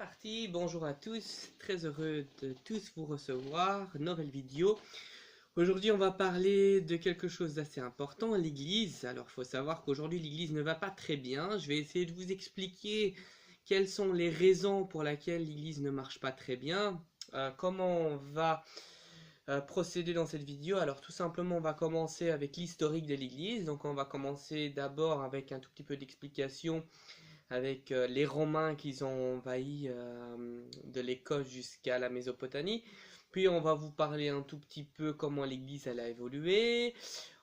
parti, bonjour à tous, très heureux de tous vous recevoir, nouvelle vidéo. Aujourd'hui on va parler de quelque chose d'assez important, l'église. Alors il faut savoir qu'aujourd'hui l'église ne va pas très bien, je vais essayer de vous expliquer quelles sont les raisons pour lesquelles l'église ne marche pas très bien, comment on va procéder dans cette vidéo. Alors tout simplement on va commencer avec l'historique de l'église, donc on va commencer d'abord avec un tout petit peu d'explication avec les Romains qui ont envahi de l'Écosse jusqu'à la Mésopotamie. Puis on va vous parler un tout petit peu comment l'Église elle a évolué.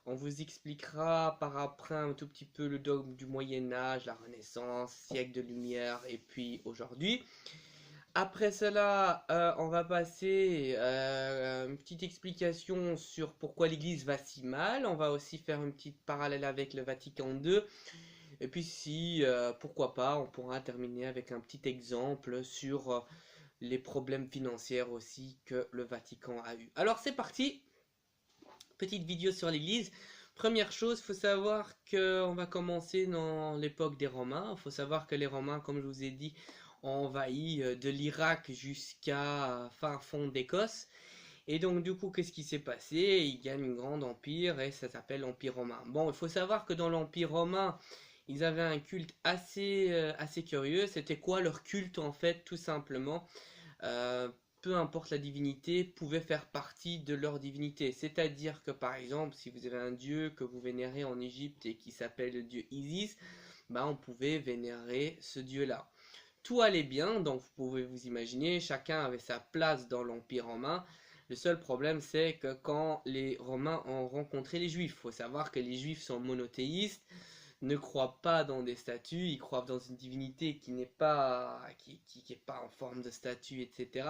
On vous expliquera par après un tout petit peu le dogme du Moyen Âge, la Renaissance, siècle de lumière et puis aujourd'hui. Après cela, on va passer une petite explication sur pourquoi l'Église va si mal. On va aussi faire une petite parallèle avec le Vatican II. Et puis si, pourquoi pas, on pourra terminer avec un petit exemple sur les problèmes financiers aussi que le Vatican a eu. Alors c'est parti, petite vidéo sur l'église. Première chose, il faut savoir qu'on va commencer dans l'époque des Romains. Il faut savoir que les Romains, comme je vous ai dit, ont envahi de l'Irak jusqu'à fin fond d'Écosse. Et donc du coup, qu'est-ce qui s'est passé? Ils gagnent un grand empire et ça s'appelle l'Empire romain. Bon, il faut savoir que dans l'Empire romain, ils avaient un culte assez curieux. C'était quoi leur culte en fait? Tout simplement, euh, peu importe la divinité, pouvait faire partie de leur divinité. C'est-à-dire que par exemple, si vous avez un dieu que vous vénérez en Égypte et qui s'appelle le dieu Isis, bah, on pouvait vénérer ce dieu-là. Tout allait bien, donc vous pouvez vous imaginer, chacun avait sa place dans l'Empire romain. Le seul problème, c'est que quand les Romains ont rencontré les Juifs, il faut savoir que les Juifs sont monothéistes, ne croient pas dans des statues, ils croient dans une divinité qui n'est pas, qui est pas en forme de statue, etc.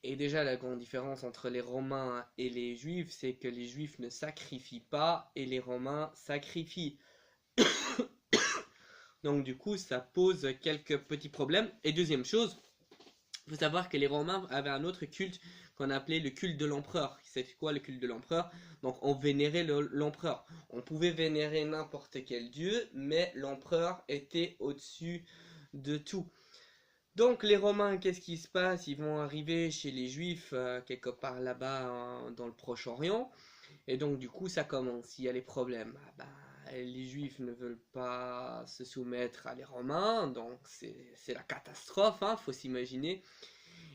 Et déjà, la grande différence entre les Romains et les Juifs, c'est que les Juifs ne sacrifient pas et les Romains sacrifient. Donc du coup, ça pose quelques petits problèmes. Et deuxième chose, il faut savoir que les Romains avaient un autre culte qu'on appelait le culte de l'empereur. C'est quoi le culte de l'empereur? Donc on vénérait l'empereur. On pouvait vénérer n'importe quel dieu, mais l'empereur était au-dessus de tout. Donc les Romains, qu'est-ce qui se passe? Ils vont arriver chez les Juifs, quelque part là-bas dans le Proche-Orient. Et donc du coup ça commence, il y a les problèmes. Ah ben, les Juifs ne veulent pas se soumettre à les Romains, donc c'est la catastrophe, hein, faut s'imaginer.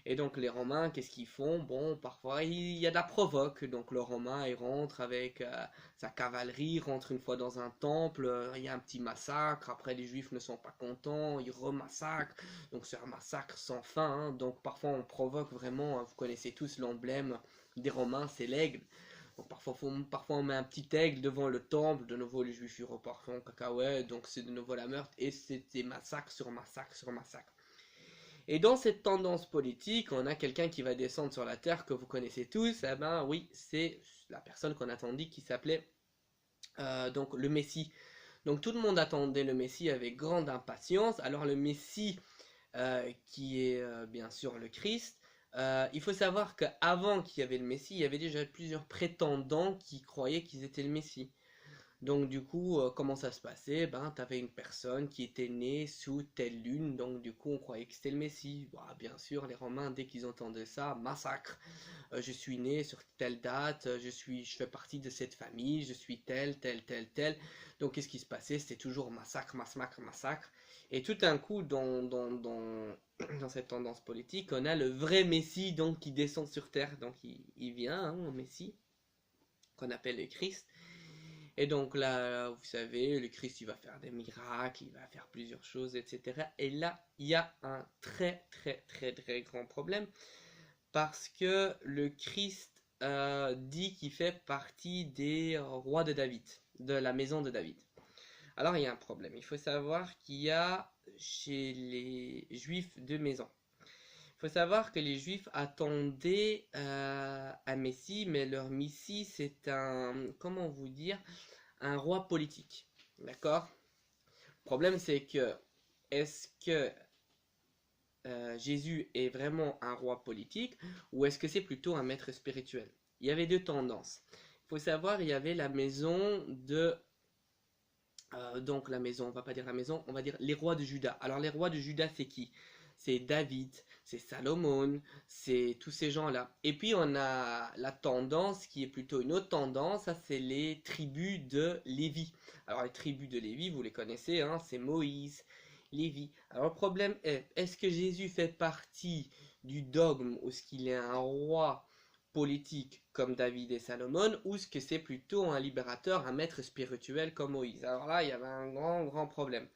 Et donc les Romains, qu'est-ce qu'ils font? Bon, parfois il y a de la provoque, donc le Romain il rentre avec sa cavalerie, rentre une fois dans un temple, il y a un petit massacre, après les Juifs ne sont pas contents, ils remassacrent, donc c'est un massacre sans fin, hein. Donc parfois on provoque vraiment, vous connaissez tous l'emblème des Romains, c'est l'aigle. Donc parfois on met un petit aigle devant le temple, de nouveau les Juifs ils repartent en cacahuète, donc c'est de nouveau la meurtre, et c'était massacre sur massacre sur massacre. Et dans cette tendance politique, on a quelqu'un qui va descendre sur la terre que vous connaissez tous. Eh ben oui, c'est la personne qu'on attendait qui s'appelait donc le Messie. Donc tout le monde attendait le Messie avec grande impatience. Alors le Messie, qui est bien sûr le Christ, il faut savoir qu'avant qu'il y avait le Messie, il y avait déjà plusieurs prétendants qui croyaient qu'ils étaient le Messie. Donc du coup, comment ça se passait? Ben, t'avais une personne qui était née sous telle lune, donc du coup, on croyait que c'était le Messie. Bah, bien sûr, les Romains, dès qu'ils entendaient ça, massacre. Je suis né sur telle date, je fais partie de cette famille, je suis tel. Donc qu'est-ce qui se passait? C'était toujours massacre, massacre, massacre. Et tout d'un coup, dans cette tendance politique, on a le vrai Messie donc qui descend sur terre. Donc il vient, hein, le Messie, qu'on appelle le Christ. Et donc là, vous savez, le Christ, il va faire des miracles, il va faire plusieurs choses, etc. Et là, il y a un très grand problème parce que le Christ dit qu'il fait partie des rois de David, de la maison de David. Alors, il y a un problème. Il faut savoir qu'il y a chez les Juifs deux maisons. Il faut savoir que les Juifs attendaient un Messie, mais leur Messie, c'est un, comment vous dire, un roi politique. D'accord? Le problème, c'est que, est-ce que Jésus est vraiment un roi politique, ou est-ce que c'est plutôt un maître spirituel? Il y avait deux tendances. Il faut savoir, il y avait la maison de... donc la maison, on va pas dire la maison, on va dire les rois de Juda. Alors les rois de Juda, c'est qui? c'est David, c'est Salomon, c'est tous ces gens-là. Et puis on a la tendance qui est plutôt une autre tendance, ça c'est les tribus de Lévi. Alors les tribus de Lévi, vous les connaissez, hein, c'est Moïse, Lévi. Alors le problème est-ce que Jésus fait partie du dogme ou est-ce qu'il est un roi politique comme David et Salomon, ou est-ce que c'est plutôt un libérateur, un maître spirituel comme Moïse? Alors là, il y avait un grand problème.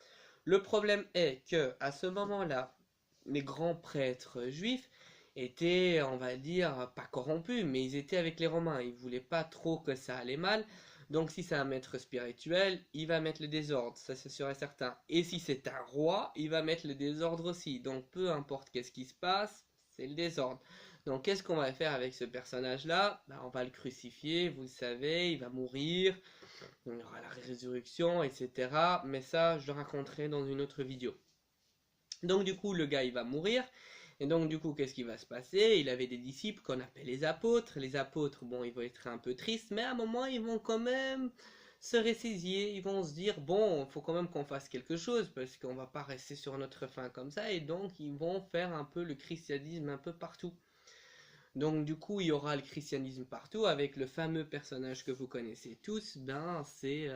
Le problème est que à ce moment-là, les grands prêtres juifs étaient, on va dire, pas corrompus, mais ils étaient avec les Romains. Ils voulaient pas trop que ça allait mal. Donc si c'est un maître spirituel, il va mettre le désordre, ça c'est sûr et certain. Et si c'est un roi, il va mettre le désordre aussi. Donc peu importe qu'est-ce qui se passe, c'est le désordre. Donc qu'est-ce qu'on va faire avec ce personnage-là? On va le crucifier, vous le savez, il va mourir, il y aura la résurrection, etc. Mais ça, je le raconterai dans une autre vidéo. Donc du coup, le gars, il va mourir. Et donc du coup, qu'est-ce qui va se passer? Il avait des disciples qu'on appelle les apôtres. Les apôtres, bon, ils vont être un peu tristes, mais à un moment, ils vont quand même se ressaisir. Ils vont se dire, bon, il faut quand même qu'on fasse quelque chose, parce qu'on va pas rester sur notre faim comme ça. Et donc, ils vont faire un peu le christianisme un peu partout. Donc du coup, il y aura le christianisme partout avec le fameux personnage que vous connaissez tous, c'est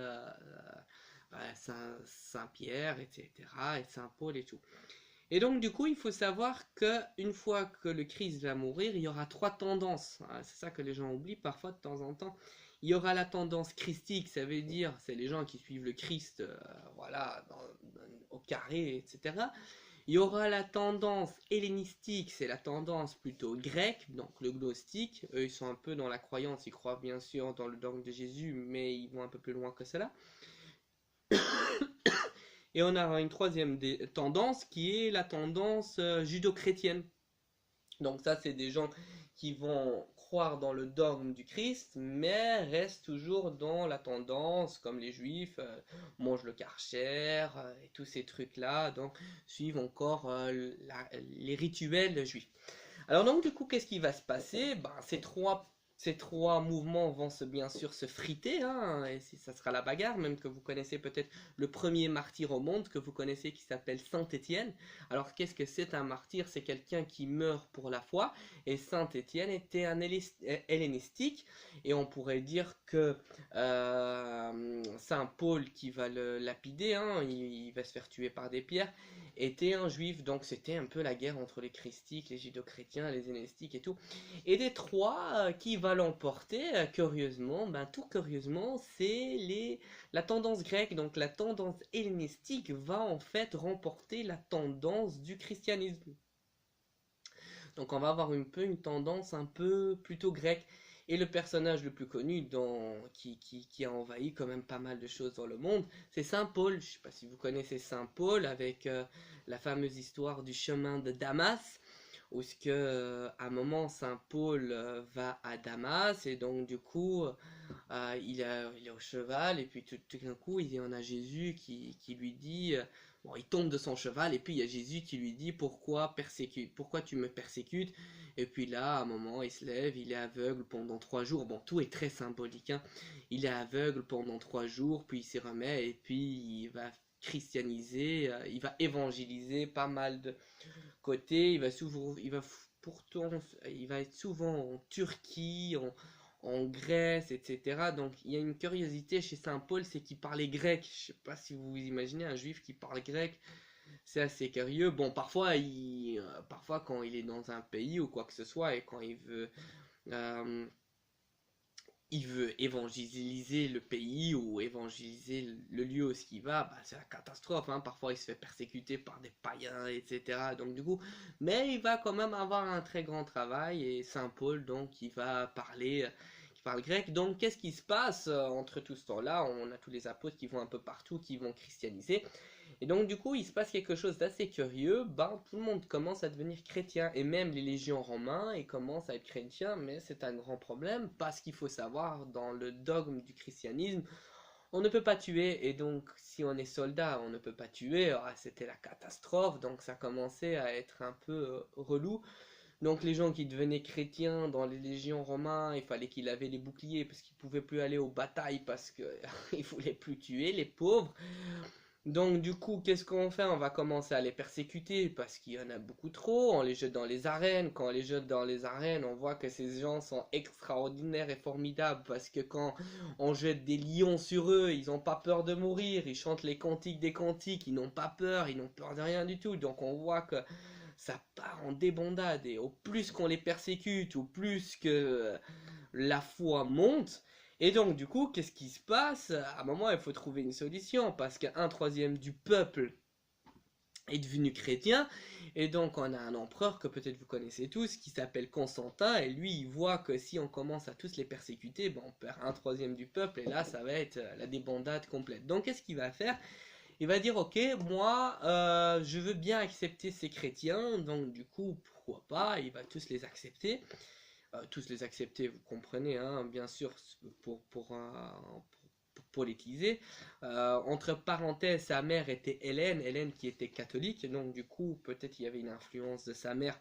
Saint-Pierre, etc. et Saint-Paul et tout. Et donc du coup, il faut savoir que une fois que le Christ va mourir, il y aura trois tendances. C'est ça que les gens oublient parfois de temps en temps. Il y aura la tendance christique, ça veut dire c'est les gens qui suivent le Christ, voilà, au carré, etc. Il y aura la tendance hellénistique, c'est la tendance plutôt grecque, donc le gnostique. Eux, ils sont un peu dans la croyance, ils croient bien sûr dans le dogme de Jésus, mais ils vont un peu plus loin que cela. Et on a une troisième tendance qui est la tendance judo-chrétienne. Donc ça, c'est des gens qui vont croire dans le dogme du Christ, mais restent toujours dans la tendance, comme les juifs, mangent le karcher et tous ces trucs-là, donc suivent encore les rituels juifs. Alors donc du coup, qu'est-ce qui va se passer? Ces trois mouvements vont bien sûr se friter, hein, et ça sera la bagarre, même que vous connaissez peut-être le premier martyr au monde, que vous connaissez qui s'appelle Saint Étienne. Alors qu'est-ce que c'est un martyr? C'est quelqu'un qui meurt pour la foi, et Saint Étienne était un hellénistique, et on pourrait dire que Saint Paul qui va le lapider, hein, il va se faire tuer par des pierres, était un juif, donc c'était un peu la guerre entre les christiques, les judo-chrétiens, les hellénistiques et tout. Et des trois, qui va l'emporter, curieusement, tout curieusement, c'est la tendance grecque, donc la tendance hellénistique va en fait remporter la tendance du christianisme. Donc on va avoir un peu une tendance un peu plutôt grecque. Et le personnage le plus connu qui a envahi quand même pas mal de choses dans le monde, c'est Saint Paul. Je ne sais pas si vous connaissez Saint Paul avec la fameuse histoire du chemin de Damas, où ce que à un moment Saint Paul va à Damas et donc du coup il est au cheval et puis tout d'un coup il y en a Jésus qui lui dit bon, il tombe de son cheval et puis il y a Jésus qui lui dit pourquoi tu me persécutes, et puis là à un moment il se lève, il est aveugle pendant 3 jours. Bon, tout est très symbolique, hein. Il est aveugle pendant 3 jours puis il s'y remet et puis il va christianiser, il va évangéliser pas mal de côtés. Il va être souvent en Turquie, en Grèce, etc. Donc il y a une curiosité chez Saint Paul, c'est qu'il parlait grec. Je sais pas si vous imaginez un juif qui parle grec, c'est assez curieux. Bon, parfois quand il est dans un pays ou quoi que ce soit et quand euh, il veut évangéliser le pays ou évangéliser le lieu où il va, c'est la catastrophe, hein. Parfois il se fait persécuter par des païens, etc. Donc du coup, mais il va quand même avoir un très grand travail, et Saint Paul, donc, il parle grec. Donc qu'est-ce qui se passe entre tout ce temps-là? On a tous les apôtres qui vont un peu partout, qui vont christianiser. Et donc du coup, il se passe quelque chose d'assez curieux, tout le monde commence à devenir chrétien, et même les légions romains, ils commencent à être chrétiens, mais c'est un grand problème, parce qu'il faut savoir, dans le dogme du christianisme, on ne peut pas tuer, et donc si on est soldat, on ne peut pas tuer, c'était la catastrophe, donc ça commençait à être un peu relou. Donc les gens qui devenaient chrétiens dans les légions romains, il fallait qu'ils avaient les boucliers, parce qu'ils pouvaient plus aller aux batailles, parce qu'ils voulaient plus tuer, les pauvres. Donc du coup, qu'est-ce qu'on fait? On va commencer à les persécuter parce qu'il y en a beaucoup trop. On les jette dans les arènes. Quand on les jette dans les arènes, on voit que ces gens sont extraordinaires et formidables parce que quand on jette des lions sur eux, ils n'ont pas peur de mourir. Ils chantent les cantiques des cantiques. Ils n'ont pas peur. Ils n'ont peur de rien du tout. Donc on voit que ça part en débandade. Et au plus qu'on les persécute, au plus que la foi monte. Et donc, du coup, qu'est-ce qui se passe? À un moment, il faut trouver une solution parce qu'un troisième du peuple est devenu chrétien. Et donc, on a un empereur que peut-être vous connaissez tous qui s'appelle Constantin. Et lui, il voit que si on commence à tous les persécuter, ben, on perd un troisième du peuple. Et là, ça va être la débandade complète. Donc, qu'est-ce qu'il va faire? Il va dire, ok, moi, je veux bien accepter ces chrétiens. Donc, du coup, pourquoi pas? Il va tous les accepter. Tous les accepter, vous comprenez, hein, bien sûr, pour politiser. Entre parenthèses, sa mère était Hélène qui était catholique, donc du coup, peut-être il y avait une influence de sa mère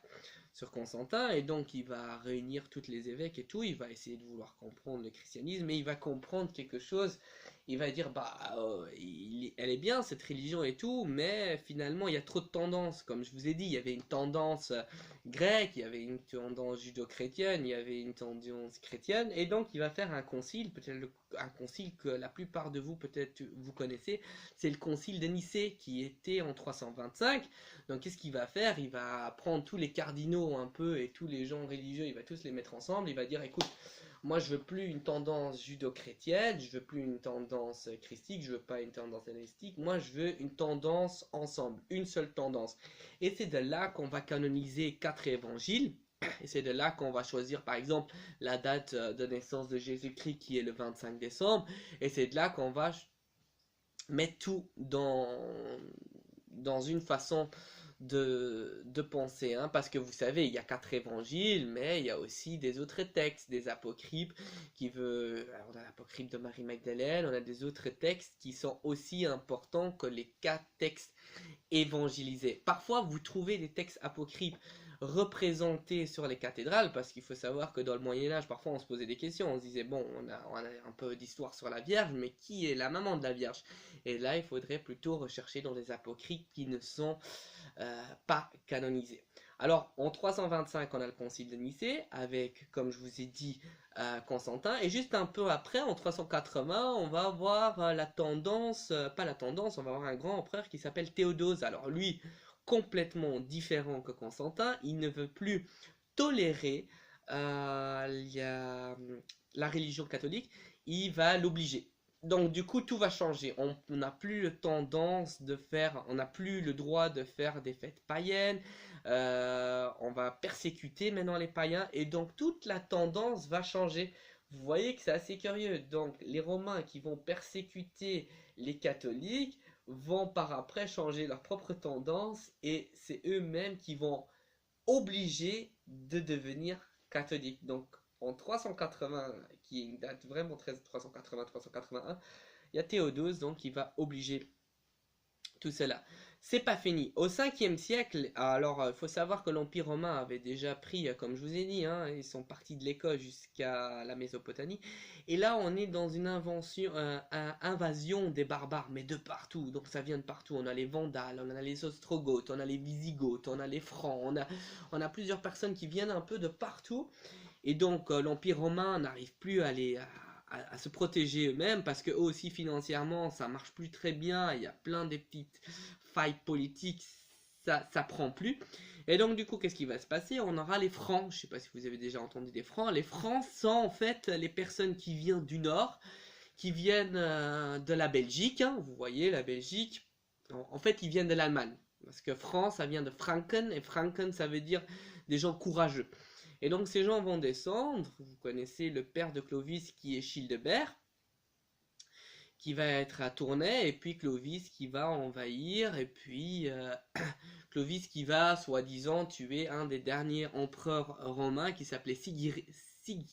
sur Constantin, et donc il va réunir tous les évêques et tout, il va essayer de vouloir comprendre le christianisme, mais il va comprendre quelque chose, il va dire, bah, elle est bien cette religion et tout, mais finalement il y a trop de tendances, comme je vous ai dit, il y avait une tendance grecque, il y avait une tendance judo-chrétienne, il y avait une tendance chrétienne, et donc il va faire un concile, peut-être un concile que la plupart de vous peut-être vous connaissez, c'est le concile de Nicée qui était en 325. Donc qu'est-ce qu'il va faire? Il va prendre tous les cardinaux un peu et tous les gens religieux, il va tous les mettre ensemble, il va dire écoute, moi je veux plus une tendance judo-chrétienne, je veux plus une tendance christique, je veux pas une tendance hellénistique, moi je veux une tendance ensemble, une seule tendance. Et c'est de là qu'on va canoniser 4 évangiles. Et c'est de là qu'on va choisir par exemple la date de naissance de Jésus-Christ qui est le 25 décembre. Et c'est de là qu'on va mettre tout dans une façon de penser, hein, parce que vous savez, il y a 4 évangiles, mais il y a aussi des autres textes, des apocryphes, alors on a l'apocryphe de Marie-Magdalène, on a des autres textes qui sont aussi importants que les 4 textes évangélisés. Parfois, vous trouvez des textes apocryphes représentés sur les cathédrales, parce qu'il faut savoir que dans le Moyen-Âge, parfois on se posait des questions, on se disait, bon, on a un peu d'histoire sur la Vierge, mais qui est la maman de la Vierge? Et là, il faudrait plutôt rechercher dans les apocryphes qui ne sont pas canonisés. Alors, en 325, on a le concile de Nicée, avec, comme je vous ai dit, Constantin, et juste un peu après, en 380, on va avoir la tendance, pas la tendance, on va avoir un grand empereur qui s'appelle Théodose. Alors lui, complètement différent que Constantin, il ne veut plus tolérer la religion catholique, il va l'obliger. Donc du coup tout va changer. On n'a plus le tendance de faire, on n'a plus le droit de faire des fêtes païennes. On va persécuter maintenant les païens et donc toute la tendance va changer. Vous voyez que c'est assez curieux. Donc les Romains qui vont persécuter les catholiques vont par après changer leur propre tendance et c'est eux-mêmes qui vont obliger de devenir catholiques. Donc en 380, qui est une date vraiment très 380-381, il y a Théodose donc qui va obliger tout cela. C'est pas fini. Au 5e siècle, alors il faut savoir que l'Empire romain avait déjà pris, comme je vous ai dit, hein, ils sont partis de l'Écosse jusqu'à la Mésopotamie. Et là, on est dans une invasion des barbares, mais de partout. Donc ça vient de partout. On a les Vandales, on a les Ostrogoths, on a les Visigoths, on a les Francs, on a plusieurs personnes qui viennent un peu de partout. Et donc l'Empire romain n'arrive plus à se protéger eux-mêmes parce que eux aussi financièrement ça marche plus très bien, il y a plein de petites failles politiques, ça prend plus. Et donc du coup qu'est-ce qui va se passer? On aura les Francs, je sais pas si vous avez déjà entendu des Francs. Les Francs sont en fait les personnes qui viennent du nord, qui viennent de la Belgique, hein, vous voyez la Belgique, en fait ils viennent de l'Allemagne. Parce que France, ça vient de Franken, et Franken, ça veut dire des gens courageux. Et donc ces gens vont descendre, vous connaissez le père de Clovis qui est Childebert, qui va être à Tournai, et puis Clovis qui va envahir, et puis Clovis qui va, soi-disant, tuer un des derniers empereurs romains qui s'appelait Sigarius,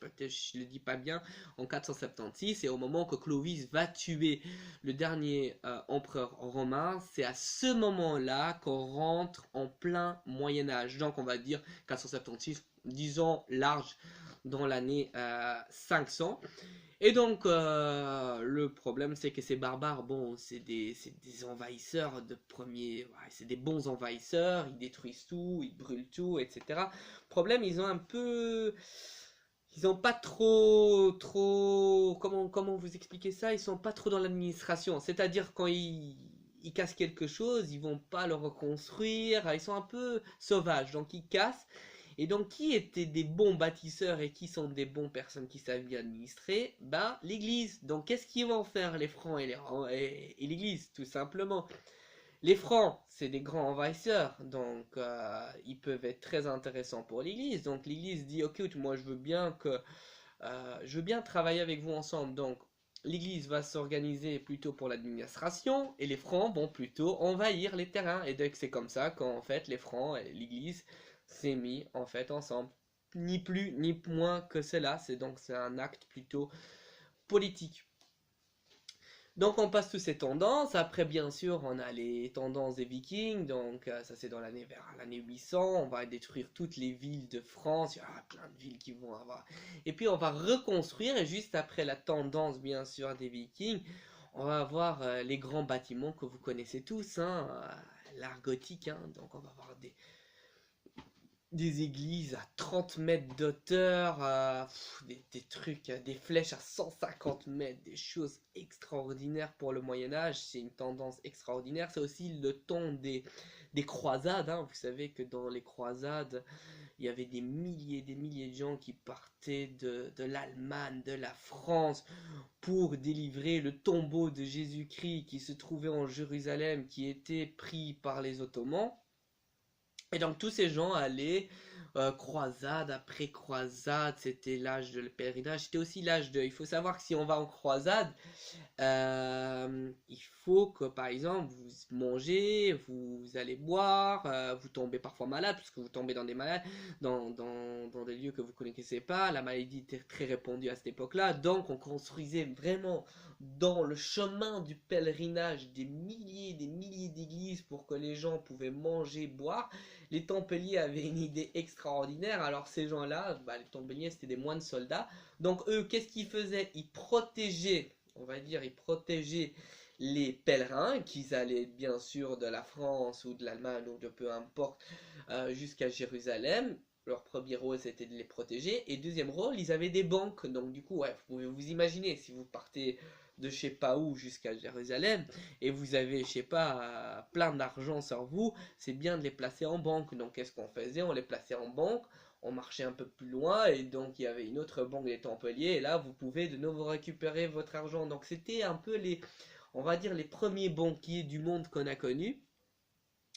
peut-être je le dis pas bien, en 476, et au moment que Clovis va tuer le dernier empereur romain, c'est à ce moment-là qu'on rentre en plein Moyen-Âge. Donc on va dire 476, disons large, dans l'année 500. Et donc, le problème, c'est que ces barbares, bon, c'est des envahisseurs de premier. Ouais, c'est des bons envahisseurs, ils détruisent tout, ils brûlent tout, etc. Problème, ils ont un peu. Ils ont pas trop. Comment vous expliquer ça? Ils sont pas trop dans l'administration. C'est-à-dire, quand ils cassent quelque chose, ils vont pas le reconstruire. Ils sont un peu sauvages, donc ils cassent. Et donc, qui étaient des bons bâtisseurs et qui sont des bonnes personnes qui savent bien administrer? Ben, l'Église. Donc, qu'est-ce qu'ils vont faire, les Francs et l'Église, tout simplement? Les Francs, c'est des grands envahisseurs, donc ils peuvent être très intéressants pour l'Église. Donc, l'Église dit, ok, moi, je veux bien travailler avec vous ensemble. Donc, l'Église va s'organiser plutôt pour l'administration et les Francs vont plutôt envahir les terrains. Et donc, c'est comme ça qu'en fait, les Francs et l'Église s'est mis en fait ensemble. Ni plus ni moins que cela. C'est un acte plutôt politique. Donc on passe toutes ces tendances. Après, bien sûr, on a les tendances des Vikings. Donc ça c'est dans l'année vers l'année 800. On va détruire toutes les villes de France. Il y aura plein de villes qui vont avoir. Et puis on va reconstruire. Et juste après la tendance, bien sûr, des Vikings, on va avoir les grands bâtiments que vous connaissez tous, hein, l'art gothique. Hein. Donc on va avoir des églises à 30 mètres d'auteur, des trucs, des flèches à 150 mètres, des choses extraordinaires pour le Moyen-Âge. C'est une tendance extraordinaire. C'est aussi le temps des croisades. Hein. Vous savez que dans les croisades, il y avait des milliers de gens qui partaient de l'Allemagne, de la France, pour délivrer le tombeau de Jésus-Christ qui se trouvait en Jérusalem, qui était pris par les Ottomans. Et donc tous ces gens allaient croisade après croisade, c'était l'âge de le pèlerinage, c'était aussi l'âge de... Il faut savoir que si on va en croisade, il faut que par exemple vous mangez, vous allez boire, vous tombez parfois malade, puisque vous tombez dans des malades, dans des lieux que vous ne connaissez pas, la maladie était très répandue à cette époque-là, donc on construisait vraiment dans le chemin du pèlerinage des milliers d'églises pour que les gens pouvaient manger, boire. Les Templiers avaient une idée extraordinaire. Alors ces gens-là, les Templiers, c'était des moines soldats. Donc eux, qu'est-ce qu'ils faisaient? Ils protégeaient, on va dire, ils protégeaient les pèlerins, qu'ils allaient bien sûr de la France ou de l'Allemagne ou de peu importe, jusqu'à Jérusalem. Leur premier rôle, c'était de les protéger. Et deuxième rôle, ils avaient des banques. Donc du coup, ouais, vous pouvez vous imaginer, si vous partez de je sais pas où jusqu'à Jérusalem, et vous avez, je sais pas, plein d'argent sur vous, c'est bien de les placer en banque. Donc qu'est-ce qu'on faisait? On les plaçait en banque, on marchait un peu plus loin, et donc il y avait une autre banque des Templiers, et là vous pouvez de nouveau récupérer votre argent. Donc c'était un peu on va dire les premiers banquiers du monde qu'on a connus.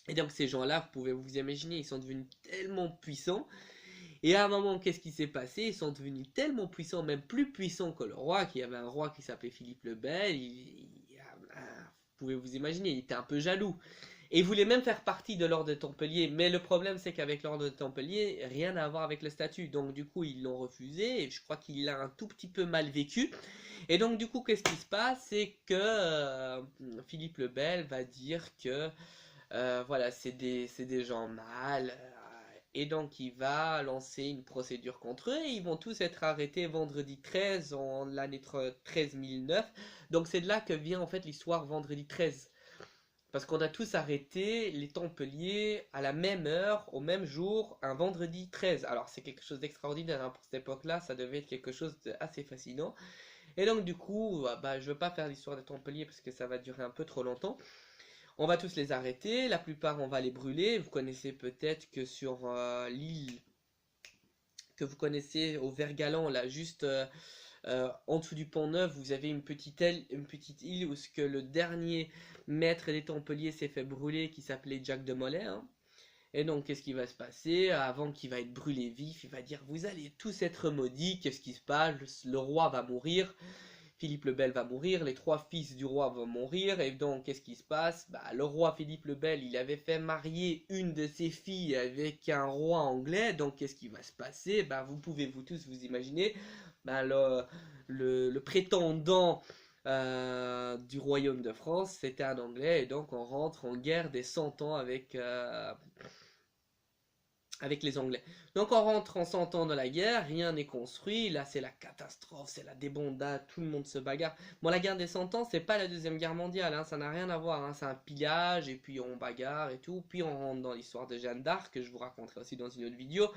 Et donc ces gens-là, vous pouvez vous imaginer, ils sont devenus tellement puissants. Et à un moment, qu'est-ce qui s'est passé? Ils sont devenus tellement puissants, même plus puissants que le roi, qui avait un roi qui s'appelait Philippe le Bel. Vous pouvez vous imaginer, il était un peu jaloux. Et il voulait même faire partie de l'ordre des Templiers. Mais le problème, c'est qu'avec l'ordre des Templiers, rien à voir avec le statut. Donc du coup, ils l'ont refusé. Et je crois qu'il l'a un tout petit peu mal vécu. Et donc du coup, qu'est-ce qui se passe? C'est que Philippe le Bel va dire que voilà, c'est des gens mal. Et donc il va lancer une procédure contre eux et ils vont tous être arrêtés vendredi 13 en l'année 13009. Donc c'est de là que vient en fait l'histoire vendredi 13. Parce qu'on a tous arrêté les Templiers à la même heure, au même jour, un vendredi 13. Alors c'est quelque chose d'extraordinaire, hein, pour cette époque-là, ça devait être quelque chose d'assez fascinant. Et donc du coup, je ne veux pas faire l'histoire des Templiers parce que ça va durer un peu trop longtemps. On va tous les arrêter, la plupart on va les brûler. Vous connaissez peut-être que sur l'île que vous connaissez au Vergalan, là juste en dessous du pont Neuf, vous avez une petite île où ce que le dernier maître des Templiers s'est fait brûler, qui s'appelait Jacques de Molay. Hein. Et donc qu'est-ce qui va se passer? Avant qu'il va être brûlé vif, il va dire vous allez tous être maudits. Qu'est-ce qui se passe? Le roi va mourir. Philippe le Bel va mourir, les 3 fils du roi vont mourir, et donc qu'est-ce qui se passe? Le roi Philippe le Bel, il avait fait marier une de ses filles avec un roi anglais, donc qu'est-ce qui va se passer? Vous pouvez vous tous vous imaginer, le prétendant du royaume de France, c'était un anglais, et donc on rentre en guerre des 100 ans avec les Anglais. Donc on rentre en 100 ans de la guerre, rien n'est construit, là c'est la catastrophe, c'est la débandade, tout le monde se bagarre. Bon, la guerre des 100 ans, c'est pas la deuxième guerre mondiale, hein, ça n'a rien à voir, hein, c'est un pillage, et puis on bagarre et tout, puis on rentre dans l'histoire de Jeanne d'Arc, que je vous raconterai aussi dans une autre vidéo.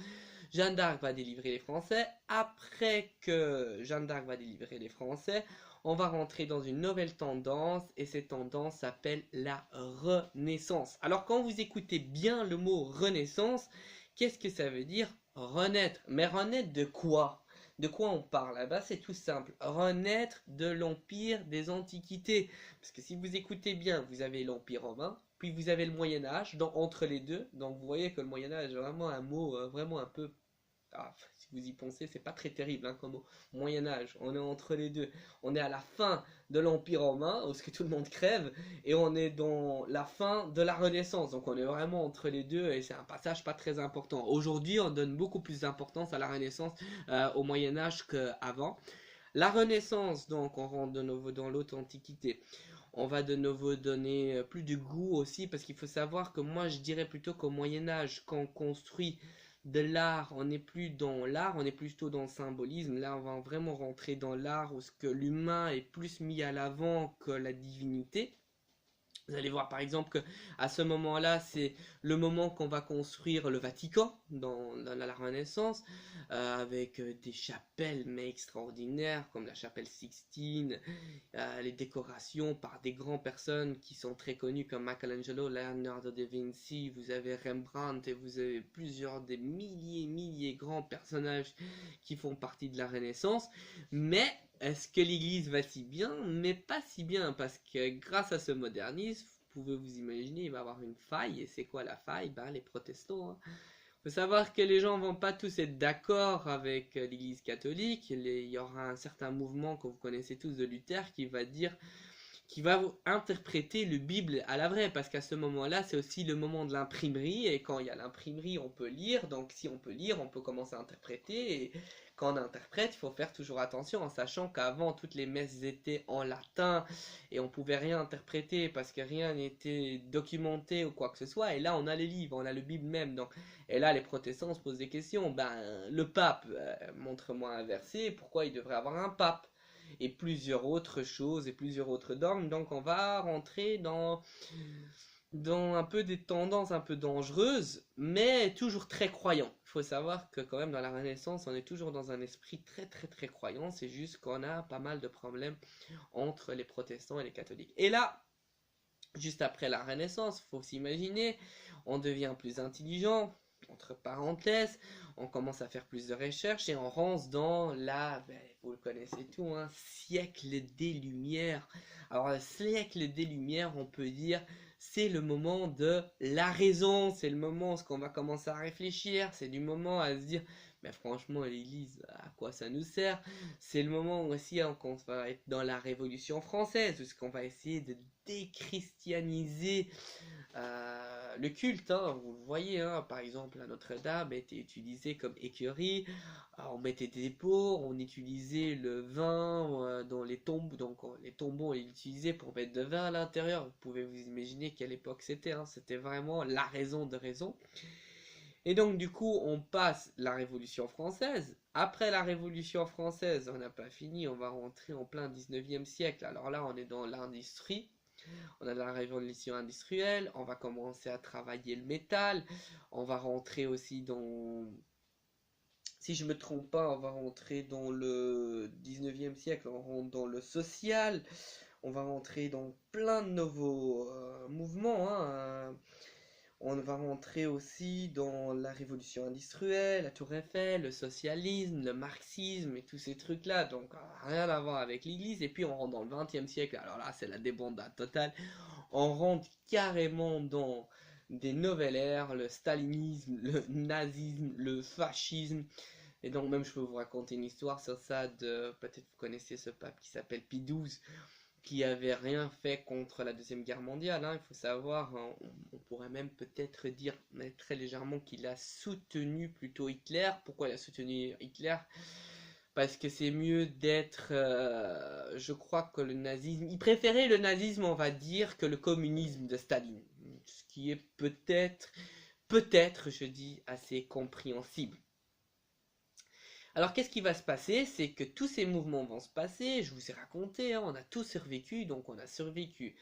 Jeanne d'Arc va délivrer les Français, après que Jeanne d'Arc va délivrer les Français, on va rentrer dans une nouvelle tendance, et cette tendance s'appelle la Renaissance. Alors quand vous écoutez bien le mot Renaissance, qu'est-ce que ça veut dire renaître? Mais renaître de quoi? De quoi on parle? Ah bah c'est tout simple. Renaître de l'empire des antiquités. Parce que si vous écoutez bien, vous avez l'empire romain, puis vous avez le Moyen Âge, entre les deux. Donc vous voyez que le Moyen Âge est vraiment un mot vraiment un peu... Ah, si vous y pensez, c'est pas très terrible hein, comme mot. Moyen Âge, on est entre les deux. On est à la fin de l'Empire romain, où ce que tout le monde crève, et on est dans la fin de la Renaissance. Donc on est vraiment entre les deux, et c'est un passage pas très important. Aujourd'hui, on donne beaucoup plus d'importance à la Renaissance au Moyen Âge qu'avant. La Renaissance, donc, on rentre de nouveau dans l'autre antiquité. On va de nouveau donner plus de goût aussi, parce qu'il faut savoir que moi, je dirais plutôt qu'au Moyen Âge, quand on construit de l'art, on n'est plus dans l'art, on est plutôt dans le symbolisme. Là, on va vraiment rentrer dans l'art où ce que l'humain est plus mis à l'avant que la divinité. Vous allez voir par exemple que à ce moment-là, c'est le moment qu'on va construire le Vatican dans la Renaissance, avec des chapelles mais extraordinaires comme la chapelle Sixtine, les décorations par des grandes personnes qui sont très connues comme Michelangelo, Leonardo da Vinci, vous avez Rembrandt et vous avez plusieurs des milliers de grands personnages qui font partie de la Renaissance. Mais est-ce que l'Église va si bien? Mais pas si bien, parce que grâce à ce modernisme, vous pouvez vous imaginer, il va y avoir une faille. Et c'est quoi la faille? Ben, les protestants. Hein. Faut savoir que les gens vont pas tous être d'accord avec l'Église catholique. Il y aura un certain mouvement que vous connaissez tous de Luther qui va interpréter le Bible à la vraie, parce qu'à ce moment-là, c'est aussi le moment de l'imprimerie, et quand il y a l'imprimerie, on peut lire, donc si on peut lire, on peut commencer à interpréter, et quand on interprète, il faut faire toujours attention, en sachant qu'avant, toutes les messes étaient en latin, et on pouvait rien interpréter, parce que rien n'était documenté ou quoi que ce soit, et là, on a les livres, on a le Bible même, donc, et là, les protestants se posent des questions, ben, le pape, montre-moi un verset, pourquoi il devrait avoir un pape? Et plusieurs autres choses et plusieurs autres dogmes. Donc on va rentrer dans un peu des tendances un peu dangereuses, mais toujours très croyant. Il faut savoir que quand même dans la Renaissance, on est toujours dans un esprit très croyant. C'est juste qu'on a pas mal de problèmes entre les protestants et les catholiques. Et là, juste après la Renaissance, faut s'imaginer, on devient plus intelligent, entre parenthèses, on commence à faire plus de recherches et on rentre dans vous le connaissez tout, hein, siècle des Lumières. Alors, le siècle des Lumières, on peut dire, c'est le moment de la raison, c'est le moment où on va commencer à réfléchir, c'est du moment à se dire, mais franchement, l'Église, à quoi ça nous sert? C'est le moment aussi hein, qu'on va être dans la Révolution française, où qu'on va essayer de déchristianiser le culte, hein, vous le voyez, hein, par exemple, la Notre-Dame était utilisée comme écurie, on mettait des pots, on utilisait le vin dans les tombeaux, donc les tombeaux on les utilisait pour mettre de vin à l'intérieur. Vous pouvez vous imaginer quelle époque c'était, hein, c'était vraiment la raison de raison. Et donc du coup, on passe la Révolution française. Après la Révolution française, on n'a pas fini, on va rentrer en plein 19e siècle. Alors là, on est dans l'industrie. On a la révolution industrielle, on va commencer à travailler le métal, on va rentrer aussi dans... Si je me trompe pas, on va rentrer dans le 19e siècle, on rentre dans le social, on va rentrer dans plein de nouveaux mouvements, hein, on va rentrer aussi dans la révolution industrielle, la Tour Eiffel, le socialisme, le marxisme et tous ces trucs-là. Donc rien à voir avec l'Église. Et puis on rentre dans le 20e siècle. Alors là, c'est la débandade totale. On rentre carrément dans des nouvelles ères, le stalinisme, le nazisme, le fascisme. Et donc même je peux vous raconter une histoire sur ça peut-être vous connaissez ce pape qui s'appelle Pie XII, qui avait rien fait contre la Deuxième Guerre mondiale. Hein. Il faut savoir, hein, on pourrait même peut-être dire mais très légèrement qu'il a soutenu plutôt Hitler. Pourquoi il a soutenu Hitler? Parce que c'est mieux d'être, je crois que le nazisme, il préférait le nazisme, on va dire, que le communisme de Staline. Ce qui est peut-être peut-être, je dis, assez compréhensible. Alors, qu'est-ce qui va se passer? C'est que tous ces mouvements vont se passer, je vous ai raconté, hein, on a tous survécu, donc on a survécu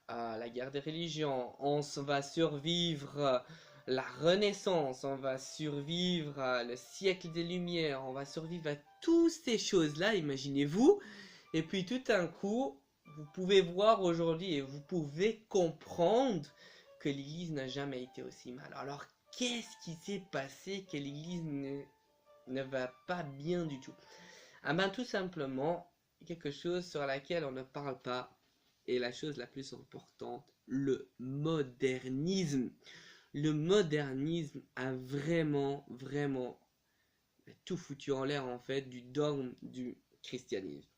à la guerre des religions, va survivre la Renaissance, on va survivre le siècle des Lumières, on va survivre à toutes ces choses-là, imaginez-vous. Et puis tout d'un coup, vous pouvez voir aujourd'hui et vous pouvez comprendre que l'Église n'a jamais été aussi mal. Alors, qu'est-ce qui s'est passé que l'Église ne va pas bien du tout? Ah ben tout simplement, quelque chose sur laquelle on ne parle pas, et la chose la plus importante, le modernisme. Le modernisme a vraiment tout foutu en l'air en fait du dogme du christianisme.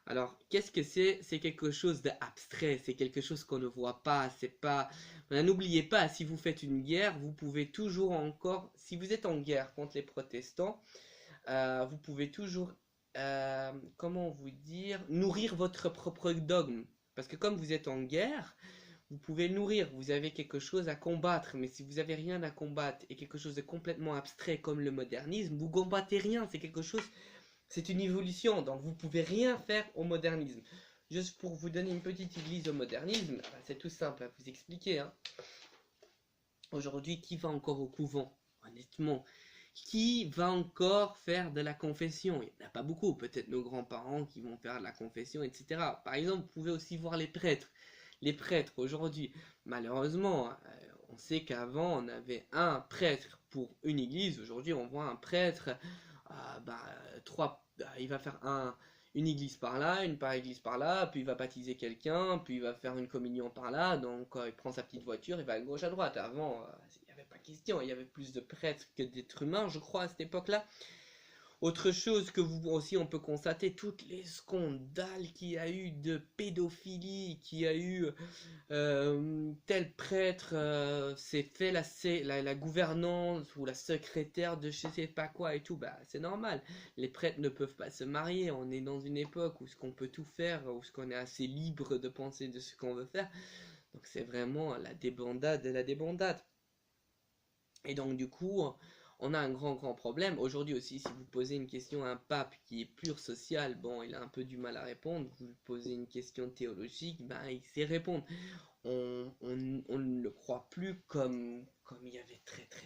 Alors, qu'est-ce que c'est? C'est quelque chose d'abstrait, c'est quelque chose qu'on ne voit pas, c'est pas... N'oubliez pas, si vous faites une guerre, vous pouvez toujours encore... Si vous êtes en guerre contre les protestants, vous pouvez toujours, comment vous dire, nourrir votre propre dogme. Parce que comme vous êtes en guerre, vous pouvez nourrir, vous avez quelque chose à combattre, mais si vous n'avez rien à combattre et quelque chose de complètement abstrait comme le modernisme, vous combattez rien, c'est quelque chose, c'est une évolution, donc vous pouvez rien faire au modernisme. Juste pour vous donner une petite église au modernisme, c'est tout simple à vous expliquer. Hein. Aujourd'hui, qui va encore au couvent? Honnêtement, qui va encore faire de la confession? Il n'y en a pas beaucoup, peut-être nos grands-parents qui vont faire de la confession, etc. Par exemple, vous pouvez aussi voir les prêtres. Les prêtres aujourd'hui, malheureusement, on sait qu'avant on avait un prêtre pour une église. Aujourd'hui, on voit un prêtre, il va faire une église par là, une par église par là, puis il va baptiser quelqu'un, puis il va faire une communion par là. Donc il prend sa petite voiture, il va à gauche à droite. Avant, il n'y avait pas question, il y avait plus de prêtres que d'êtres humains, je crois, à cette époque-là. Autre chose que vous aussi on peut constater, toutes les scandales qu'il y a eu de pédophilie, qu'il y a eu tel prêtre s'est fait la gouvernance ou la secrétaire de je sais pas quoi et tout, bah c'est normal. Les prêtres ne peuvent pas se marier, on est dans une époque où ce qu'on peut tout faire, où ce qu'on est assez libre de penser de ce qu'on veut faire. Donc c'est vraiment la débandade de la débandade. Et donc du coup, on a un grand problème. Aujourd'hui aussi, si vous posez une question à un pape qui est pur social, bon, il a un peu du mal à répondre. Vous lui posez une question théologique, ben, il sait répondre. On ne le croit plus comme il y avait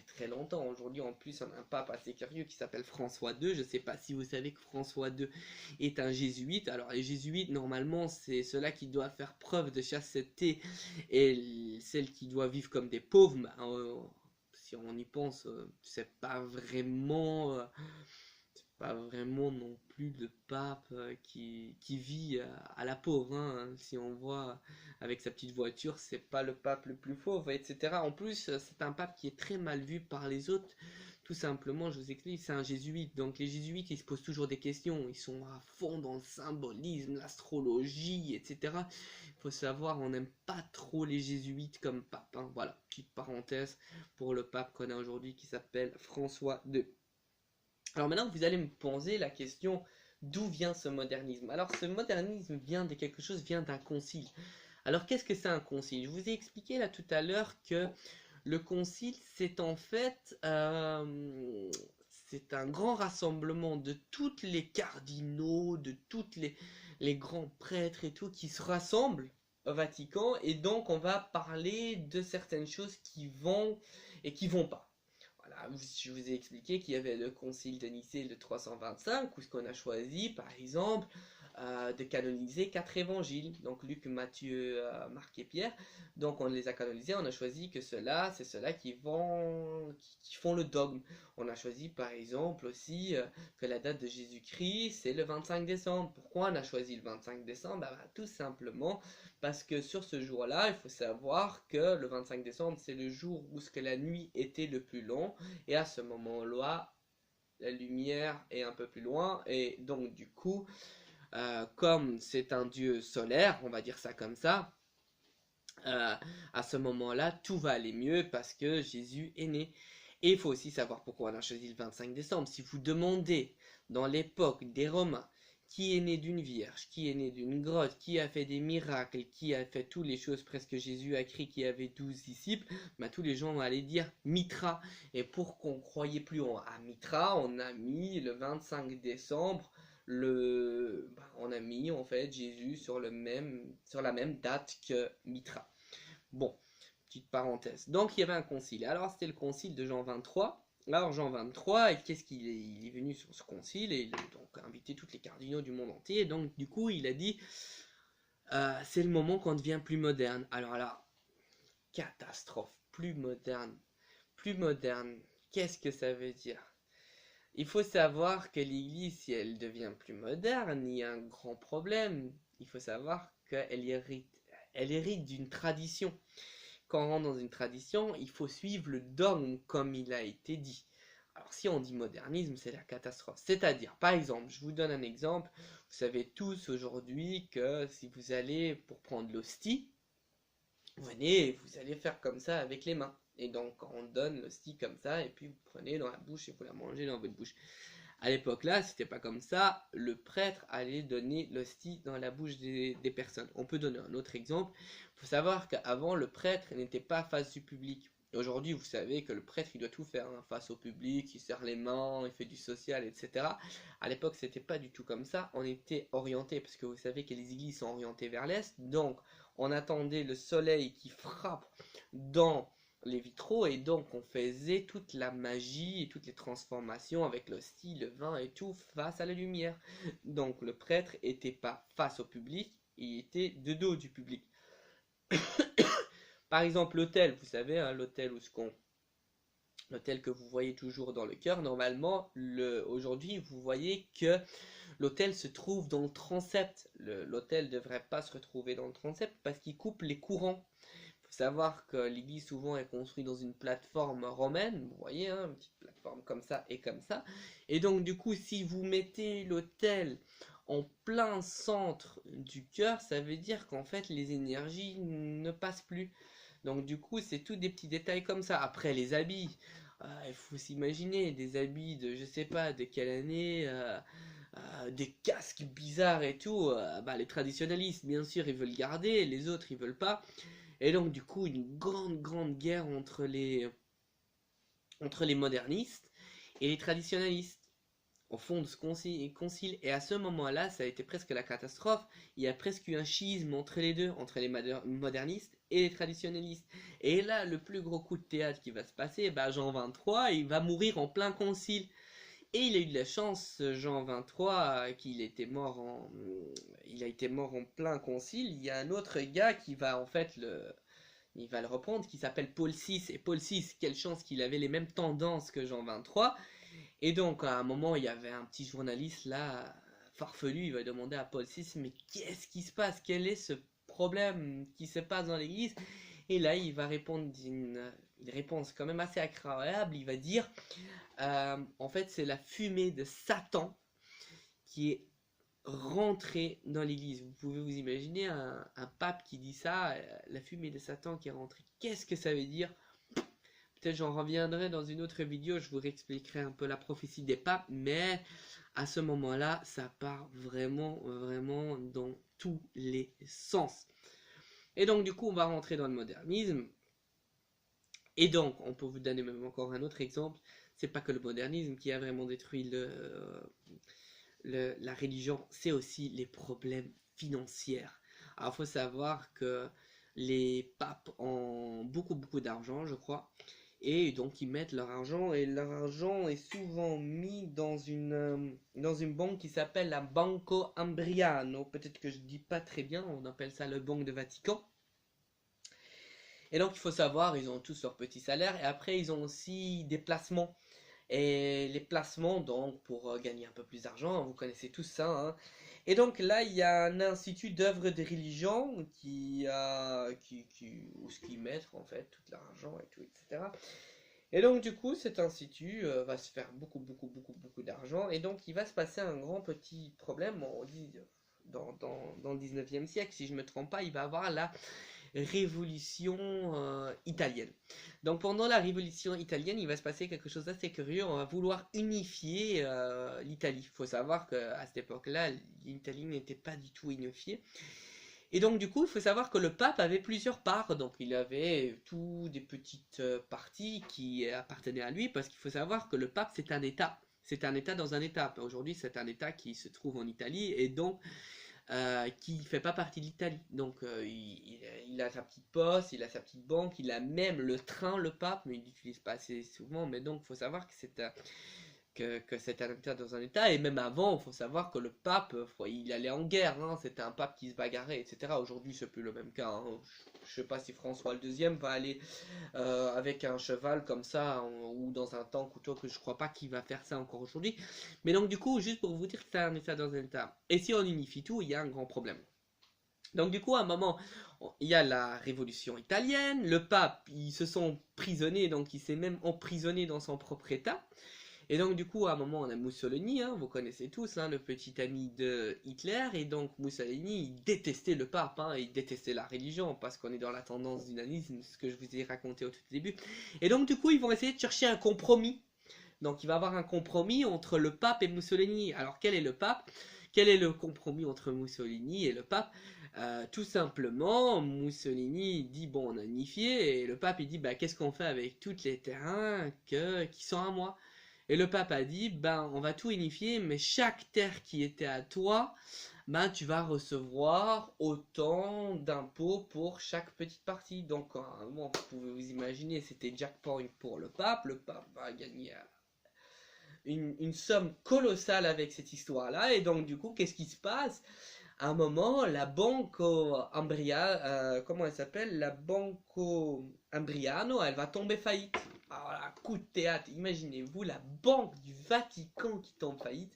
très longtemps. Aujourd'hui, en plus, on a un pape assez curieux qui s'appelle François II. Je ne sais pas si vous savez que François II est un jésuite. Alors, les jésuites, normalement, c'est ceux-là qui doivent faire preuve de chasteté et celles qui doivent vivre comme des pauvres. Ben, si on y pense, c'est pas vraiment non plus le pape qui vit à la pauvre. Hein. Si on voit avec sa petite voiture, c'est pas le pape le plus pauvre, etc. En plus, c'est un pape qui est très mal vu par les autres. Tout simplement, je vous explique, c'est un jésuite. Donc les jésuites, ils se posent toujours des questions. Ils sont à fond dans le symbolisme, l'astrologie, etc. Il faut savoir, on n'aime pas trop les jésuites comme pape. Hein. Voilà, petite parenthèse pour le pape qu'on a aujourd'hui qui s'appelle François II. Alors maintenant, vous allez me poser la question, d'où vient ce modernisme? Alors ce modernisme vient de quelque chose, vient d'un concile. Alors qu'est-ce que c'est un concile? Je vous ai expliqué là tout à l'heure que le concile, c'est en fait c'est un grand rassemblement de tous les cardinaux, de tous les grands prêtres et tout qui se rassemblent au Vatican, et donc on va parler de certaines choses qui vont et qui vont pas. Voilà, je vous ai expliqué qu'il y avait le concile de Nicée de 325, où ce qu'on a choisi, par exemple, de canoniser 4 évangiles, donc Luc, Matthieu, Marc et Pierre. Donc on les a canonisés, on a choisi que ceux-là, c'est ceux-là qui font le dogme. On a choisi par exemple aussi que la date de Jésus-Christ, c'est le 25 décembre. Pourquoi on a choisi le 25 décembre? Tout simplement parce que sur ce jour-là, il faut savoir que le 25 décembre, c'est le jour où ce que la nuit était le plus long, et à ce moment-là, la lumière est un peu plus loin, et donc du coup, comme c'est un dieu solaire, on va dire ça comme ça, à ce moment-là, tout va aller mieux parce que Jésus est né. Et il faut aussi savoir pourquoi on a choisi le 25 décembre. Si vous demandez dans l'époque des Romains qui est né d'une vierge, qui est né d'une grotte, qui a fait des miracles, qui a fait toutes les choses presque Jésus a écrit, qui avait 12 disciples, bah, tous les gens allaient dire Mitra. Et pour qu'on ne croyait plus à Mitra, on a mis le 25 décembre, on a mis en fait Jésus sur la même date que Mitra. Bon, petite parenthèse. Donc il y avait un concile. Alors c'était le concile de Jean 23. Alors Jean 23, qu'est-ce qu'il est, il est venu sur ce concile et il a donc invité tous les cardinaux du monde entier. Et donc du coup il a dit c'est le moment qu'on devient plus moderne. Alors là, catastrophe, plus moderne. Plus moderne, qu'est-ce que ça veut dire? Il faut savoir que l'Église, si elle devient plus moderne, il y a un grand problème. Il faut savoir qu'elle hérite d'une tradition. Quand on rentre dans une tradition, il faut suivre le dogme comme il a été dit. Alors si on dit modernisme, c'est la catastrophe. C'est-à-dire, par exemple, je vous donne un exemple. Vous savez tous aujourd'hui que si vous allez pour prendre l'hostie, vous allez faire comme ça avec les mains. Et donc on donne l'hostie comme ça, et puis vous prenez dans la bouche et vous la mangez dans votre bouche. À l'époque là, c'était pas comme ça. Le prêtre allait donner l'hostie dans la bouche des personnes. On peut donner un autre exemple. Il faut savoir qu'avant, le prêtre n'était pas face du public. Aujourd'hui, vous savez que le prêtre, il doit tout faire hein, face au public, il serre les mains, il fait du social, etc. À l'époque, c'était pas du tout comme ça. On était orienté, parce que vous savez que les églises sont orientées vers l'est. Donc, on attendait le soleil qui frappe dans les vitraux et donc on faisait toute la magie et toutes les transformations avec l'hostie, le vin et tout face à la lumière. Donc le prêtre était pas face au public, il était de dos du public. Par exemple l'autel, vous savez, hein, l'autel l'autel que vous voyez toujours dans le chœur, normalement, aujourd'hui, vous voyez que l'autel se trouve dans le transept. L'autel ne devrait pas se retrouver dans le transept parce qu'il coupe les courants. Il faut savoir que l'église souvent est construite dans une plateforme romaine, vous voyez, hein, une petite plateforme comme ça et comme ça. Et donc du coup, si vous mettez l'autel en plein centre du chœur, ça veut dire qu'en fait les énergies ne passent plus. Donc du coup, c'est tous des petits détails comme ça. Après, les habits, il faut s'imaginer des habits de, je sais pas, de quelle année, des casques bizarres et tout. Les traditionalistes, bien sûr, ils veulent garder, les autres, ils veulent pas. Et donc du coup, une grande guerre entre les modernistes et les traditionalistes au fond de ce concile. Et à ce moment-là, ça a été presque la catastrophe. Il y a presque eu un schisme entre les deux, entre les modernistes et les traditionalistes. Et là, le plus gros coup de théâtre qui va se passer, Jean 23, il va mourir en plein concile. Et il a eu de la chance, Jean 23, qu'il était mort il a été mort en plein concile. Il y a un autre gars qui va en fait il va le reprendre, qui s'appelle Paul VI. Et Paul VI, quelle chance qu'il avait les mêmes tendances que Jean 23. Et donc, à un moment, il y avait un petit journaliste là, farfelu, il va demander à Paul VI, mais qu'est-ce qui se passe? Quel est ce problème qui se passe dans l'église? Et là, il va répondre une réponse quand même assez incroyable. Il va dire, en fait, c'est la fumée de Satan qui est rentrée dans l'église. Vous pouvez vous imaginer un pape qui dit ça, la fumée de Satan qui est rentrée. Qu'est-ce que ça veut dire? Peut-être j'en reviendrai dans une autre vidéo, je vous réexpliquerai un peu la prophétie des papes, mais à ce moment-là, ça part vraiment dans tous les sens. Et donc du coup, on va rentrer dans le modernisme. Et donc, on peut vous donner même encore un autre exemple. C'est pas que le modernisme qui a vraiment détruit la religion, c'est aussi les problèmes financiers. Alors, il faut savoir que les papes ont beaucoup d'argent, je crois. Et donc ils mettent leur argent et leur argent est souvent mis dans une banque qui s'appelle la Banco Ambriano. Peut-être que je dis pas très bien, on appelle ça le Banque de Vatican. Et donc il faut savoir, ils ont tous leur petit salaire et après ils ont aussi des placements. Et les placements, donc pour gagner un peu plus d'argent, vous connaissez tous ça, hein. Et donc là, il y a un institut d'œuvres de religion où ils mettent en fait tout l'argent et tout, etc. Et donc du coup, cet institut va se faire beaucoup d'argent. Et donc il va se passer un grand petit problème, on dit, dans le 19e siècle, si je ne me trompe pas, il va avoir révolution italienne. Donc pendant la révolution italienne, il va se passer quelque chose d'assez curieux. On va vouloir unifier l'Italie. Il faut savoir qu'à cette époque-là, l'Italie n'était pas du tout unifiée. Et donc du coup, il faut savoir que le pape avait plusieurs parts, donc il avait tout des petites parties qui appartenaient à lui, parce qu'il faut savoir que le pape c'est un État. C'est un État dans un État. Aujourd'hui, c'est un État qui se trouve en Italie et donc qui ne fait pas partie de l'Italie. Donc il a sa petite poste, il a sa petite banque, il a même le train, le pape, mais il l'utilise pas assez souvent. Mais donc il faut savoir que c'est un État dans un État, et même avant, il faut savoir que le pape, il allait en guerre, hein, c'était un pape qui se bagarrait, etc. Aujourd'hui, c'est plus le même cas. Hein. Je sais pas si François le deuxième va aller avec un cheval comme ça, ou dans un tank ou tout, que je crois pas qu'il va faire ça encore aujourd'hui. Mais donc, du coup, juste pour vous dire que c'est un État dans un État. Et si on unifie tout, il y a un grand problème. Donc du coup, à un moment, il y a la révolution italienne, le pape, ils se sont prisonnés, donc il s'est même emprisonné dans son propre État. Et donc du coup, à un moment, on a Mussolini, hein, vous connaissez tous, hein, le petit ami de Hitler, et donc Mussolini, il détestait le pape, hein, il détestait la religion, parce qu'on est dans la tendance du nazisme, ce que je vous ai raconté au tout début. Et donc du coup, ils vont essayer de chercher un compromis. Donc il va y avoir un compromis entre le pape et Mussolini. Alors quel est le pape? Quel est le compromis entre Mussolini et le pape? Tout simplement, Mussolini dit bon, on a unifié, et le pape il dit bah qu'est-ce qu'on fait avec tous les terrains qui sont à moi? Et le pape a dit, ben, on va tout unifier, mais chaque terre qui était à toi, ben, tu vas recevoir autant d'impôts pour chaque petite partie. Donc, bon, vous pouvez vous imaginer, c'était jackpot pour le pape. Le pape va gagner une somme colossale avec cette histoire-là. Et donc, du coup, qu'est-ce qui se passe? À un moment, la Banco comment elle s'appelle? La Banco Ambriano, elle va tomber faillite. Alors là, coup de théâtre, imaginez-vous la banque du Vatican qui tombe faillite.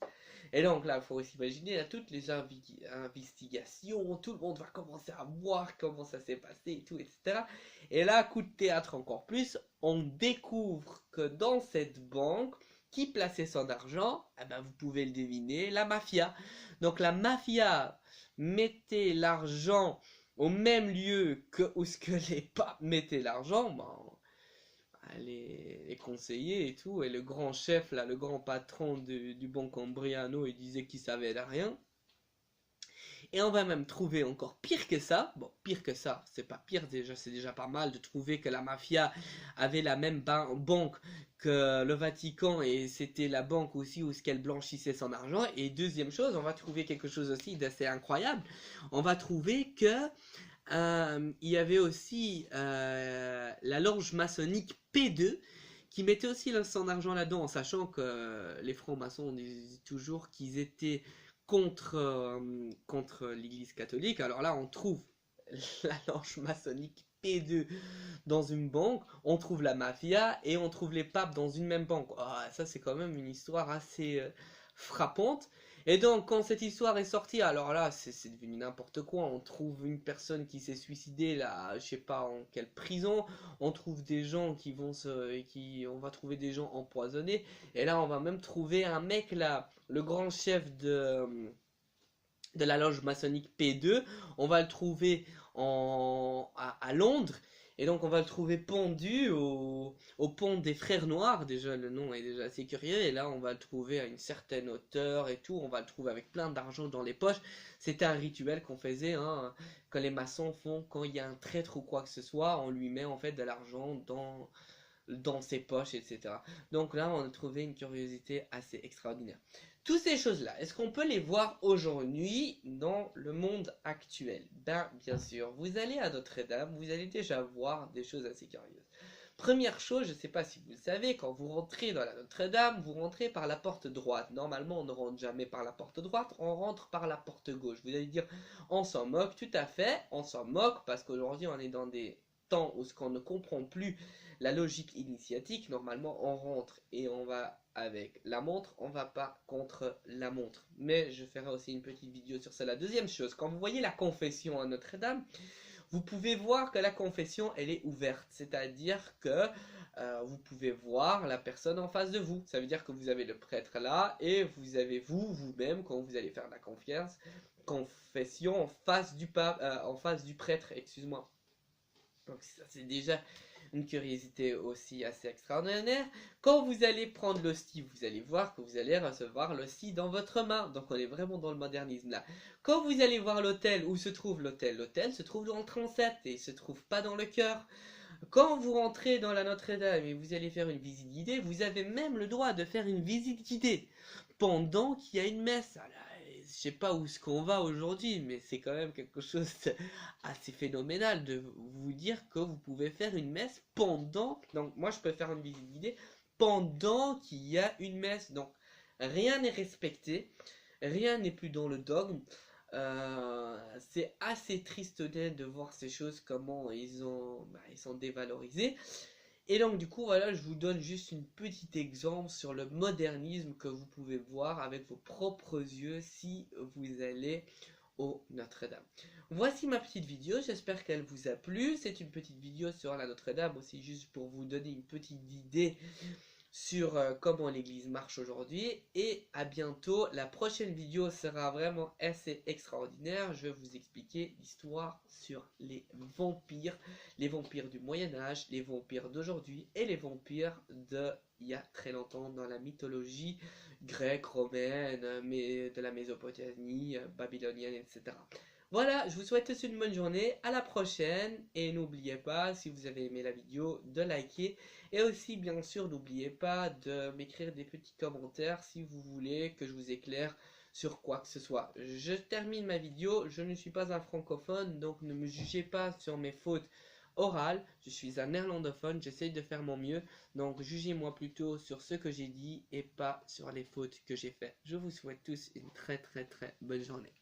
Et donc là, il faut s'imaginer, toutes les investigations, tout le monde va commencer à voir comment ça s'est passé et tout, etc. Et là, coup de théâtre encore plus, on découvre que dans cette banque, qui plaçait son argent? Eh ben, vous pouvez le deviner, la mafia. Donc la mafia mettait l'argent au même lieu que où ce que les papes mettaient l'argent, les conseillers et tout, et le grand chef, là, le grand patron du Banco Ambriano, il disait qu'il savait rien. Et on va même trouver encore pire que ça. Bon, pire que ça, c'est pas pire déjà, c'est déjà pas mal de trouver que la mafia avait la même banque que le Vatican, et c'était la banque aussi où qu'elle blanchissait son argent. Et deuxième chose, on va trouver quelque chose aussi d'assez incroyable. On va trouver que il y avait aussi la loge maçonnique P2 qui mettait aussi son argent là-dedans, en sachant que les francs-maçons disaient toujours qu'ils étaient contre l'église catholique. Alors là, on trouve la loge maçonnique P2 dans une banque, on trouve la mafia et on trouve les papes dans une même banque. Ah, ça, c'est quand même une histoire assez frappante. Et donc, quand cette histoire est sortie, alors là, c'est devenu n'importe quoi. On trouve une personne qui s'est suicidée, là, je sais pas en quelle prison. On trouve des gens on va trouver des gens empoisonnés. Et là, on va même trouver un mec, là, le grand chef de la loge maçonnique P2. On va le trouver à Londres. Et donc on va le trouver pendu au pont des Frères Noirs. Déjà le nom est déjà assez curieux. Et là on va le trouver à une certaine hauteur et tout. On va le trouver avec plein d'argent dans les poches. C'était un rituel qu'on faisait, hein, que les maçons font quand il y a un traître ou quoi que ce soit. On lui met en fait de l'argent dans ses poches, etc. Donc là on a trouvé une curiosité assez extraordinaire. Toutes ces choses-là, est-ce qu'on peut les voir aujourd'hui dans le monde actuel? Ben, bien sûr, vous allez à Notre-Dame, vous allez déjà voir des choses assez curieuses. Première chose, je ne sais pas si vous le savez, quand vous rentrez dans la Notre-Dame, vous rentrez par la porte droite. Normalement, on ne rentre jamais par la porte droite, on rentre par la porte gauche. Vous allez dire, on s'en moque, tout à fait, on s'en moque, parce qu'aujourd'hui, on est dans des temps où ce qu'on ne comprend plus la logique initiatique. Normalement, on rentre et on va avec la montre, on va pas contre la montre. Mais je ferai aussi une petite vidéo sur ça. La deuxième chose, quand vous voyez la confession à Notre-Dame, vous pouvez voir que la confession, elle est ouverte. C'est-à-dire que vous pouvez voir la personne en face de vous. Ça veut dire que vous avez le prêtre là et vous avez vous-même, quand vous allez faire la confession en face du prêtre, excuse-moi. Donc ça c'est déjà une curiosité aussi assez extraordinaire. Quand vous allez prendre l'hostie, vous allez voir que vous allez recevoir l'hostie dans votre main. Donc on est vraiment dans le modernisme là. Quand vous allez voir l'autel, où se trouve l'autel? L'autel se trouve dans le transept et il se trouve pas dans le cœur. Quand vous rentrez dans la Notre-Dame et vous allez faire une visite guidée, vous avez même le droit de faire une visite guidée pendant qu'il y a une messe. Ah là, je sais pas où ce qu'on va aujourd'hui, mais c'est quand même quelque chose assez phénoménal de vous dire que vous pouvez faire une messe pendant. Donc moi je peux faire une visite guidée pendant qu'il y a une messe. Donc rien n'est respecté, rien n'est plus dans le dogme. C'est assez triste de voir ces choses, comment ils sont dévalorisés. Et donc du coup voilà, je vous donne juste une petite exemple sur le modernisme que vous pouvez voir avec vos propres yeux si vous allez au Notre-Dame. Voici ma petite vidéo, j'espère qu'elle vous a plu. C'est une petite vidéo sur la Notre-Dame aussi, juste pour vous donner une petite idée sur comment l'église marche aujourd'hui. Et à bientôt. La prochaine vidéo sera vraiment assez extraordinaire. Je vais vous expliquer l'histoire sur les vampires du Moyen-Âge, les vampires d'aujourd'hui et les vampires de il y a très longtemps dans la mythologie grecque, romaine, mais de la Mésopotamie, babylonienne, etc. Voilà, je vous souhaite tous une bonne journée, à la prochaine, et n'oubliez pas, si vous avez aimé la vidéo, de liker, et aussi bien sûr n'oubliez pas de m'écrire des petits commentaires si vous voulez que je vous éclaire sur quoi que ce soit. Je termine ma vidéo, je ne suis pas un francophone, donc ne me jugez pas sur mes fautes orales, je suis un néerlandophone, j'essaye de faire mon mieux, donc jugez-moi plutôt sur ce que j'ai dit et pas sur les fautes que j'ai faites. Je vous souhaite tous une très bonne journée.